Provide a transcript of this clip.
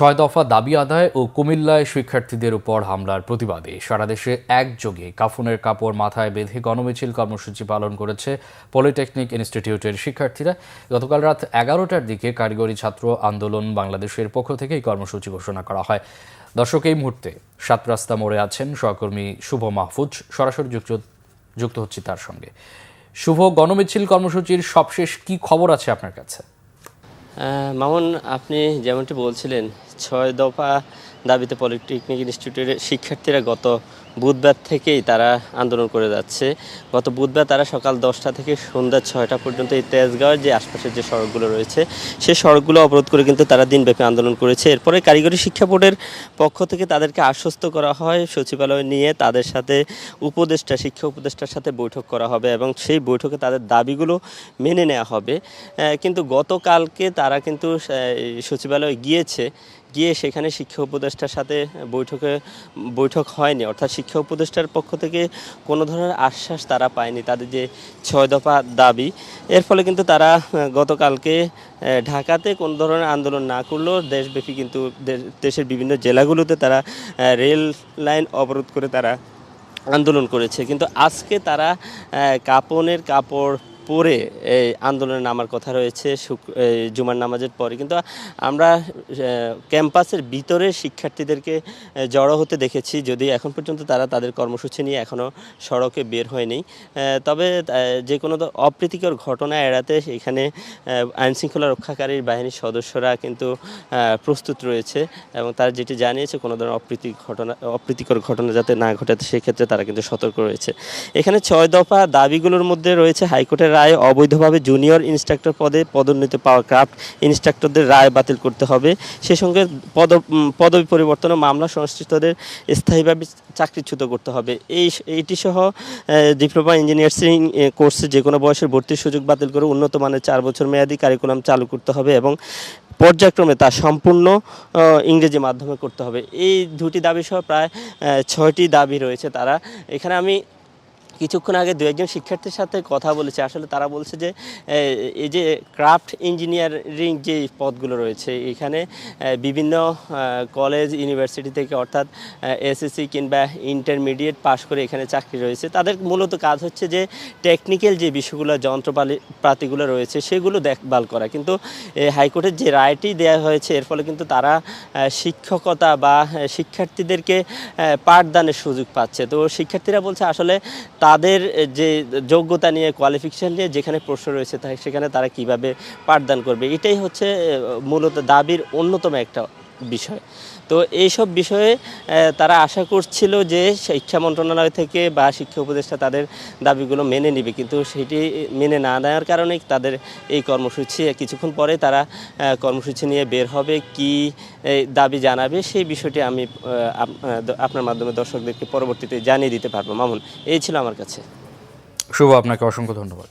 ছয় দফা দাবি আদায় ও কুমিল্লায় শিক্ষার্থীদের উপর হামলার প্রতিবাদে সারা দেশে একযোগে কাফনের কাপড় মাথায় বেঁধে গণমিছিল কর্মসূচি পালন করেছে পলিটেকনিক ইনস্টিটিউটের শিক্ষার্থীরা। গতকাল রাত 11টার দিকে কারিগরি ছাত্র আন্দোলন বাংলাদেশের পক্ষ থেকে এই কর্মসূচি ঘোষণা করা হয়। দর্শক, এই মুহূর্তে সাত রাস্তা মোড়ে আছেন সহকর্মী শুভ মাহফুজ। সরাসরি যুক্ত হচ্ছি তার সঙ্গে। শুভ, গণমিছিল কর্মসূচির সবশেষ কি খবর আছে আপনার কাছে? মামুন, আপনি যেমনটি বলছিলেন, 6 দফা দাবিতে পলিটেকনিক ইনস্টিটিউটের শিক্ষার্থীরা গত বুধবার থেকেই তারা আন্দোলন করে যাচ্ছে। গত বুধবার তারা সকাল 10টা থেকে সন্ধ্যা 6টা পর্যন্ত এই তেজগাঁওয়ের যে আশপাশের যে সড়কগুলো রয়েছে সেই সড়কগুলো অবরোধ করে কিন্তু তারা দিনব্যাপী আন্দোলন করেছে। এরপরে কারিগরি শিক্ষা বোর্ডের পক্ষ থেকে তাদেরকে আশ্বস্ত করা হয়, সচিবালয়ে নিয়ে তাদের সাথে শিক্ষা উপদেষ্টার সাথে বৈঠক করা হবে এবং সেই বৈঠকে তাদের দাবিগুলো মেনে নেওয়া হবে। কিন্তু গতকালকে তারা কিন্তু সচিবালয়ে গিয়ে সেখানে শিক্ষা উপদেষ্টার সাথে বৈঠক হয়নি, অর্থাৎ শিক্ষা উপদেষ্টার পক্ষ থেকে কোনো ধরনের আশ্বাস তারা পায়নি তাদের যে 6 দফা দাবি। এর ফলে কিন্তু তারা গতকালকে ঢাকাতে কোনো ধরনের আন্দোলন না করলেও দেশব্যাপী কিন্তু দেশের বিভিন্ন জেলাগুলোতে তারা রেল লাইন অবরোধ করে তারা আন্দোলন করেছে। কিন্তু আজকে তারা কাপনের কাপড় পরে এই আন্দোলনে নামার কথা রয়েছে জুমার নামাজের পরে। কিন্তু আমরা ক্যাম্পাসের ভিতরে শিক্ষার্থীদেরকে জড়ো হতে দেখেছি, যদি এখন পর্যন্ত তারা তাদের কর্মসূচি নিয়ে এখনও সড়কে বের হয়নি। তবে যে কোনো অপ্রীতিকর ঘটনা এড়াতে এখানে আইনশৃঙ্খলা রক্ষাকারী বাহিনীর সদস্যরা কিন্তু প্রস্তুত রয়েছে এবং তারা যেটি জানিয়েছে কোনো ধরনের অপ্রীতিকর ঘটনা যাতে না ঘটাতে সেক্ষেত্রে তারা কিন্তু সতর্ক রয়েছে। এখানে 6 দফা দাবিগুলোর মধ্যে রয়েছে হাইকোর্টের রায় অবৈধভাবে জুনিয়র ইন্সট্রাক্টর পদে পদোন্নতি পাওয়া ক্রাফট ইন্সট্রাক্টরদের রায় বাতিল করতে হবে। সে সঙ্গে পদবি পরিবর্তন ও মামলা সংশ্লিষ্টদের স্থায়ীভাবে চাকরিচ্যুত করতে হবে। এইটি সহ ডিপ্লোমা ইঞ্জিনিয়ারিং কোর্সে যে কোনো বয়সের ভর্তির সুযোগ বাতিল করে উন্নত মানের 4 বছর মেয়াদী কারিকুলাম চালু করতে হবে এবং পর্যায়ক্রমে তা সম্পূর্ণ ইংরেজি মাধ্যমে করতে হবে। এই দুটি দাবি সহ প্রায় 6টি দাবি রয়েছে। এখানে আমি কিছুক্ষণ আগে দু একজন শিক্ষার্থীর সাথে কথা বলেছি। আসলে তারা বলছে যে এই যে ক্রাফট ইঞ্জিনিয়ারিং যে পদগুলো রয়েছে এখানে বিভিন্ন কলেজ ইউনিভার্সিটি থেকে, অর্থাৎ এসএসসি কিংবা ইন্টারমিডিয়েট পাশ করে এখানে চাকরি রয়েছে। তাদের মূলত কাজ হচ্ছে যে টেকনিক্যাল যে বিষয়গুলো, যন্ত্রপাতিগুলো রয়েছে সেগুলো দেখভাল করা। কিন্তু হাইকোর্টের যে রায়টি দেওয়া হয়েছে এর ফলে কিন্তু তারা শিক্ষকতা বা শিক্ষার্থীদেরকে পাঠদানের সুযোগ পাচ্ছে। তো শিক্ষার্থীরা বলছে আসলে তাদের যে যোগ্যতা নিয়ে, কোয়ালিফিকেশান নিয়ে যেখানে প্রশ্ন রয়েছে সেখানে তারা কিভাবে পাঠদান করবে, এটাই হচ্ছে মূলত দাবির অন্যতম একটা বিষয়। তো এইসব বিষয়ে তারা আশা করছিল যে শিক্ষা মন্ত্রণালয় থেকে বা শিক্ষা উপদেষ্টা তাদের দাবিগুলো মেনে নেবে, কিন্তু সেটি মেনে না নেওয়ার কারণেই তাদের এই কর্মসূচি। কিছুক্ষণ পরে তারা কর্মসূচি নিয়ে বের হবে, কি দাবি জানাবে সেই বিষয়টি আমি আপনার মাধ্যমে দর্শকদেরকে পরবর্তীতে জানিয়ে দিতে পারবো। মামুন, এই ছিল আমার কাছে। শুভ, আপনাকে অসংখ্য ধন্যবাদ।